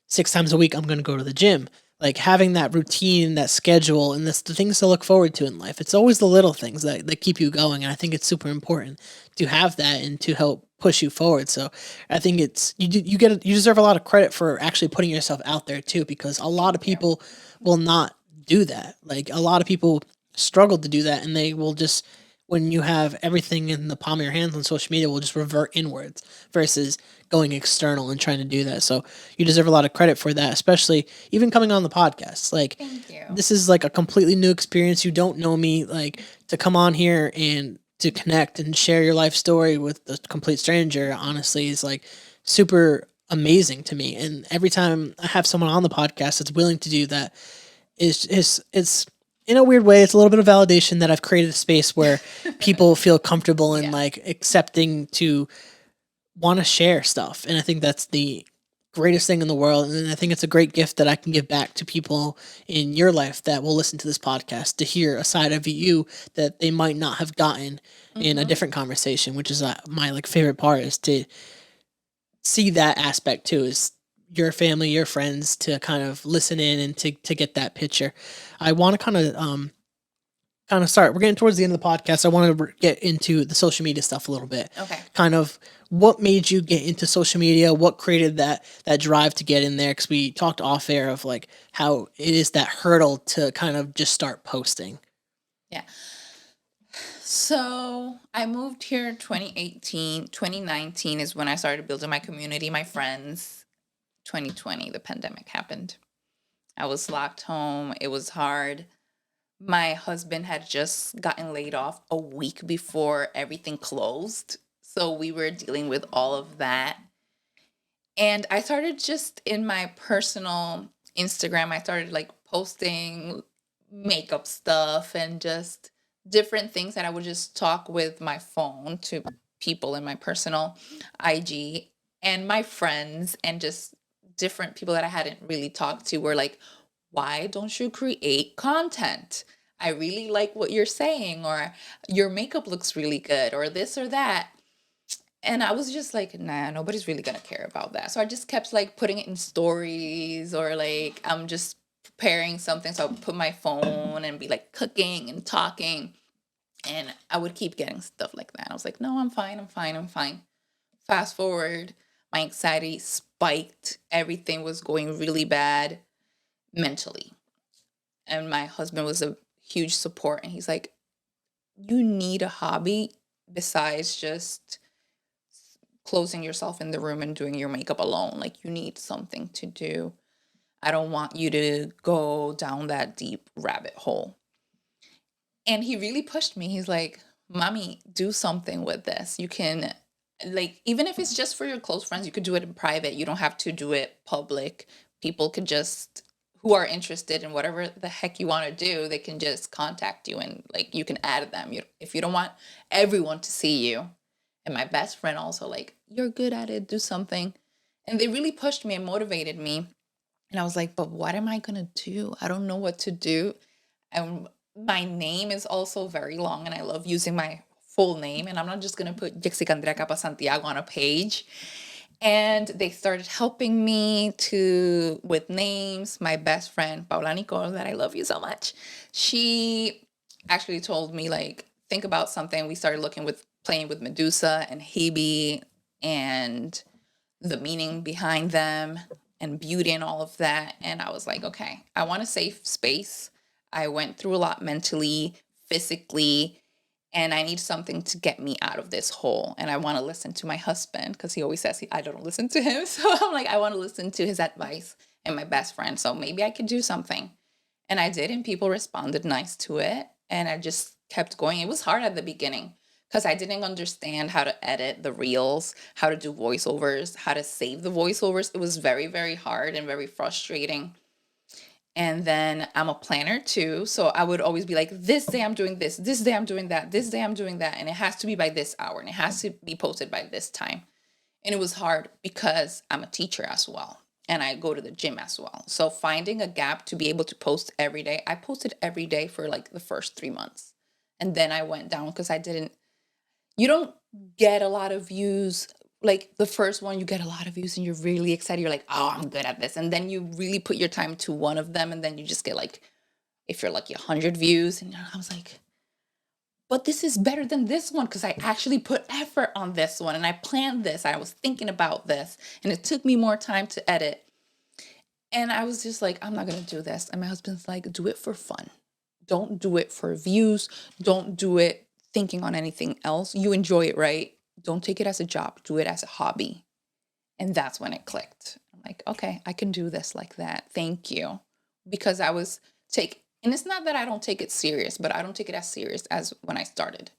6 times a week I'm going to go to the gym. Like having that routine, that schedule, and the things to look forward to in life. It's always the little things that keep you going. And I think it's super important to have that and to help push you forward. So I think it's, you deserve a lot of credit for actually putting yourself out there too, because a lot of Thank you. people will not do that. Like a lot of people struggle to do that, and they will just, when you have everything in the palm of your hands on social media, will just revert inwards versus going external and trying to do that. So you deserve a lot of credit for that, especially even coming on the podcast. Like Thank you. this is like a completely new experience. You don't know me, like to come on here and to connect and share your life story with a complete stranger, honestly, is like super amazing to me. And every time I have someone on the podcast that's willing to do that, it's in a weird way, it's a little bit of validation that I've created a space where people feel comfortable and Yeah. like accepting to want to share stuff. And I think that's the greatest thing in the world. And I think it's a great gift that I can give back to people in your life that will listen to this podcast, to hear a side of you that they might not have gotten in a Mm-hmm. different conversation, which is my like favorite part, is to see that aspect too, is your family, your friends, to kind of listen in and to get that picture. I want to kind of start. We're getting towards the end of the podcast. I want to get into the social media stuff a little bit. Okay. Kind of what made you get into social media? What created that drive to get in there? Because we talked off air of like how it is that hurdle to kind of just start posting. Yeah. So I moved here 2018. 2019 is when I started building my community, my friends. 2020, the pandemic happened. I was locked home. It was hard. My husband had just gotten laid off a week before everything closed. So we were dealing with all of that. And I started just in my personal Instagram, I started like posting makeup stuff and just different things that I would just talk with my phone to people in my personal IG, and my friends and just different people that I hadn't really talked to were like, why don't you create content? I really like what you're saying, or your makeup looks really good, or this or that. And I was just like, nah, nobody's really gonna care about that. So I just kept like putting it in stories, or like I'm just preparing something. So I would put my phone and be like cooking and talking. And I would keep getting stuff like that. I was like, no, I'm fine, I'm fine, I'm fine. Fast forward, my anxiety spiked. Everything was going really bad mentally. And my husband was a huge support. And he's like, you need a hobby besides just closing yourself in the room and doing your makeup alone. Like, you need something to do. I don't want you to go down that deep rabbit hole. And he really pushed me. He's like, Mommy, do something with this. You can, like, even if it's just for your close friends, you could do it in private. You don't have to do it public. People could just, who are interested in whatever the heck you want to do, they can just contact you, and like you can add them. If you don't want everyone to see you. And my best friend also like, you're good at it, do something. And they really pushed me and motivated me. And I was like, but what am I going to do? I don't know what to do. And my name is also very long, and I love using my full name. And I'm not just going to put Yexcica Andrea Cappas Santiago on a page. And they started helping me with names. My best friend, Paula Nicole, that I love you so much, she actually told me, like, think about something. We started playing with Medusa and Hebe and the meaning behind them and beauty and all of that. And I was like, okay, I want a safe space. I went through a lot mentally, physically, and I need something to get me out of this hole. And I want to listen to my husband because he always says I don't listen to him. So I'm like, I want to listen to his advice, and my best friend. So maybe I could do something. And I did, and people responded nice to it. And I just kept going. It was hard at the beginning because I didn't understand how to edit the reels, how to do voiceovers, how to save the voiceovers. It was very, very hard and very frustrating. And then I'm a planner too. So I would always be like, this day I'm doing this day I'm doing that, this day I'm doing that. And it has to be by this hour, and it has to be posted by this time. And it was hard because I'm a teacher as well, and I go to the gym as well. So finding a gap to be able to post every day, I posted every day for like the first 3 months. And then I went down because you don't get a lot of views. Like the first one, you get a lot of views and you're really excited. You're like, oh, I'm good at this. And then you really put your time to one of them. And then you just get like, if you're lucky, 100 views. And I was like, but this is better than this one because I actually put effort on this one. And I planned this. I was thinking about this. And it took me more time to edit. And I was just like, I'm not going to do this. And my husband's like, do it for fun. Don't do it for views. Don't do it thinking on anything else. You enjoy it, right? Don't take it as a job. Do it as a hobby. And that's when it clicked. I'm like, okay, I can do this like that. Thank you. Because and it's not that I don't take it serious, but I don't take it as serious as when I started.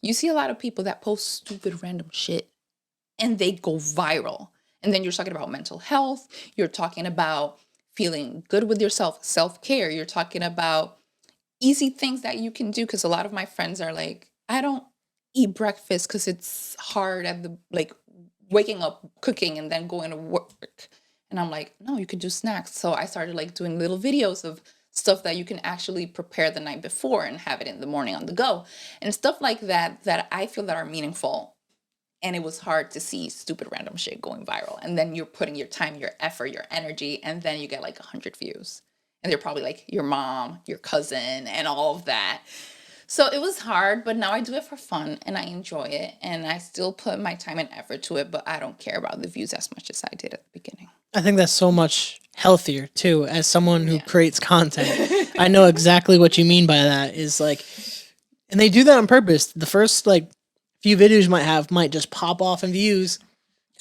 You see a lot of people that post stupid random shit and they go viral. And then you're talking about mental health. You're talking about feeling good with yourself, self-care. You're talking about easy things that you can do. Because a lot of my friends are like, I don't eat breakfast because it's hard at waking up, cooking, and then going to work. And I'm like, no, you could do snacks. So I started like doing little videos of stuff that you can actually prepare the night before and have it in the morning on the go. And stuff like that I feel that are meaningful. And it was hard to see stupid random shit going viral. And then you're putting your time, your effort, your energy, and then you get like 100 views. And they're probably like your mom, your cousin, and all of that. So it was hard, but now I do it for fun and I enjoy it. And I still put my time and effort to it, but I don't care about the views as much as I did at the beginning. I think that's so much healthier too. As someone who creates content, I know exactly what you mean by that. Is like, and they do that on purpose. The first like few videos might just pop off in views,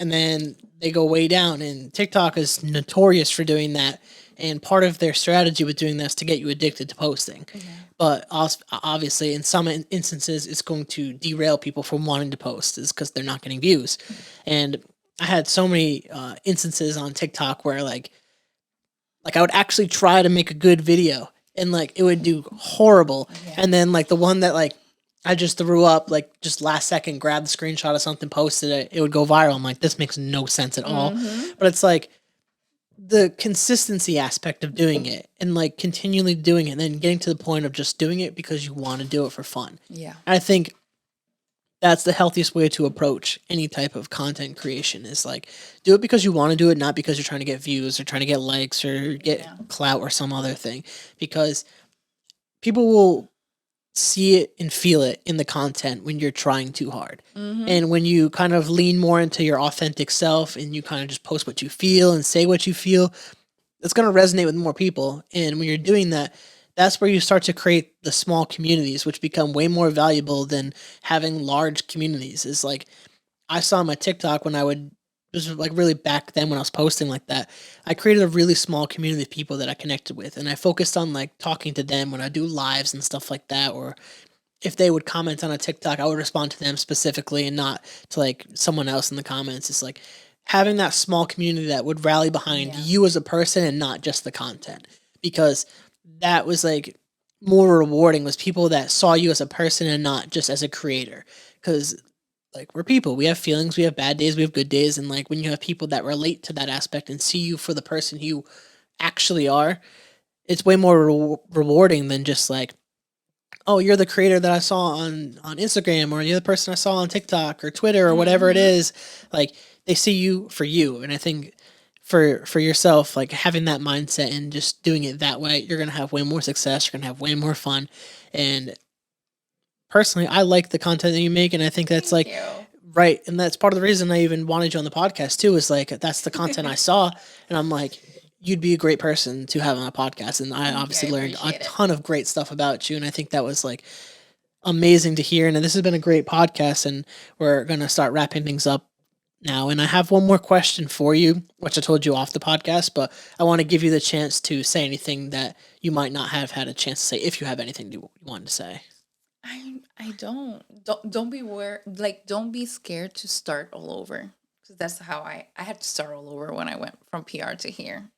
and then they go way down. And TikTok is notorious for doing that. And part of their strategy with doing this to get you addicted to posting. Mm-hmm. But obviously, in some instances, it's going to derail people from wanting to post is because they're not getting views. And I had so many instances on TikTok where like I would actually try to make a good video and like it would do horrible. Yeah. And then like the one that like I just threw up, like just last second, grabbed the screenshot of something, posted it, it would go viral. I'm like, this makes no sense at all. Mm-hmm. But it's like the consistency aspect of doing it and like continually doing it and then getting to the point of just doing it because you want to do it for fun. Yeah. And I think that's the healthiest way to approach any type of content creation is like do it because you want to do it, not because you're trying to get views or trying to get likes or get clout or some other thing, because people will see it and feel it in the content when you're trying too hard. Mm-hmm. And when you kind of lean more into your authentic self and you kind of just post what you feel and say what you feel, it's going to resonate with more people. And when you're doing that, that's where you start to create the small communities, which become way more valuable than having large communities. Is like, I saw my TikTok when this was like really back then when I was posting like that, I created a really small community of people that I connected with. And I focused on like talking to them when I do lives and stuff like that. Or if they would comment on a TikTok, I would respond to them specifically and not to like someone else in the comments. It's like having that small community that would rally behind you as a person and not just the content, because that was like more rewarding was people that saw you as a person and not just as a creator. Because like we're people. We have feelings, we have bad days, we have good days, and like when you have people that relate to that aspect and see you for the person you actually are, it's way more rewarding than just like, oh, you're the creator that I saw on Instagram, or you're the person I saw on TikTok or Twitter or whatever it is. Like they see you for you, and I think for yourself, like having that mindset and just doing it that way, you're gonna have way more success. You're gonna have way more fun, and personally, I like the content that you make, and I think that's Thank like you. right, and that's part of the reason I even wanted you on the podcast too. Is like that's the content I saw, and I'm like, you'd be a great person to have on a podcast, and I obviously I learned a appreciate it. ton of great stuff about you, and I think that was like amazing to hear. And this has been a great podcast, and we're gonna start wrapping things up now. And I have one more question for you, which I told you off the podcast, but I want to give you the chance to say anything that you might not have had a chance to say, if you have anything you want to say. I don't be don't be scared to start all over, because that's how I had to start all over when I went from PR to here,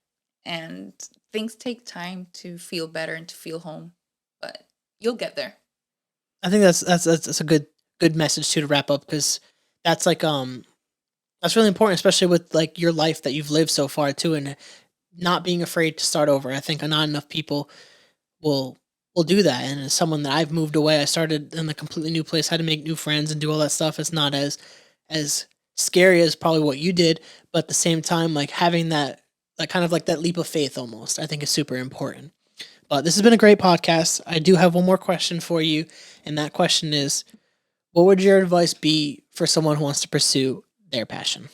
and things take time to feel better and to feel home, but you'll get there. I think that's a good message too to wrap up, because that's like that's really important, especially with like your life that you've lived so far too, and not being afraid to start over. I think not enough people will do that. And as someone that I've moved away, I started in a completely new place, had to make new friends and do all that stuff. It's not as scary as probably what you did, but at the same time, like having that like kind of like that leap of faith almost, I think is super important. But this has been a great podcast. I do have one more question for you, and that question is, what would your advice be for someone who wants to pursue their passion?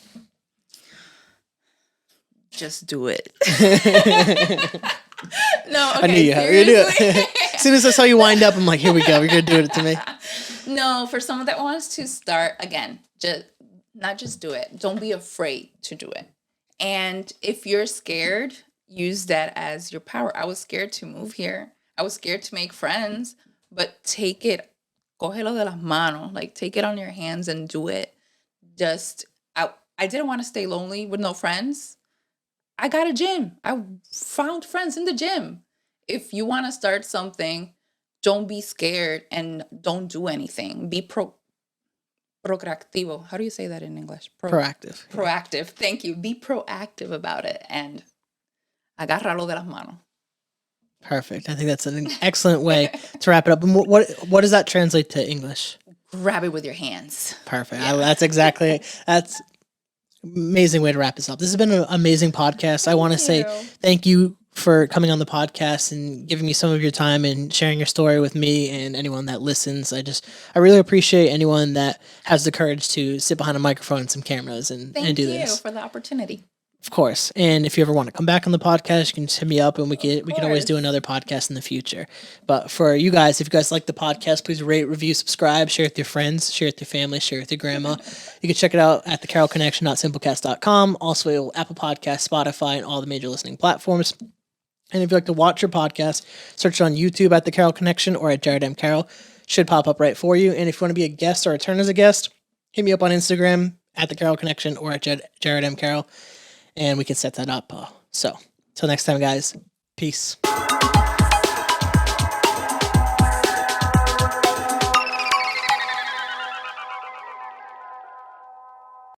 Just do it. No, okay, I knew you had to do it. As soon as I saw you wind up, I'm like, here we go. You're going to do it to me. No, for someone that wants to start, again, just do it. Don't be afraid to do it. And if you're scared, use that as your power. I was scared to move here. I was scared to make friends, but take it, cógelo de las manos, like take it on your hands and do it. I didn't want to stay lonely with no friends. I got a gym. I found friends in the gym. If you want to start something, don't be scared and don't do anything. Be proactivo. How do you say that in English? Proactive. Proactive. Thank you. Be proactive about it and agárralo de las manos. Perfect. I think that's an excellent way to wrap it up. And what does that translate to English? Grab it with your hands. Perfect. Yeah. That's amazing way to wrap this up. This has been an amazing podcast. I want to say thank you for coming on the podcast and giving me some of your time and sharing your story with me and anyone that listens. I really appreciate anyone that has the courage to sit behind a microphone and some cameras and do this. Thank you for the opportunity. Of course. And if you ever want to come back on the podcast, you can just hit me up and we can always do another podcast in the future. But for you guys, if you guys like the podcast, please rate, review, subscribe, share it with your friends, share it with your family, share it with your grandma. You can check it out at thecarrollconnection.simplecast.com. Also, Apple Podcasts, Spotify, and all the major listening platforms. And if you'd like to watch your podcast, search on YouTube at The Carroll Connection or at Jared M. Carroll. Should pop up right for you. And if you want to be a guest or return as a guest, hit me up on Instagram at The Carroll Connection or at Jared M. Carroll. And we can set that up. So, till next time, guys. Peace.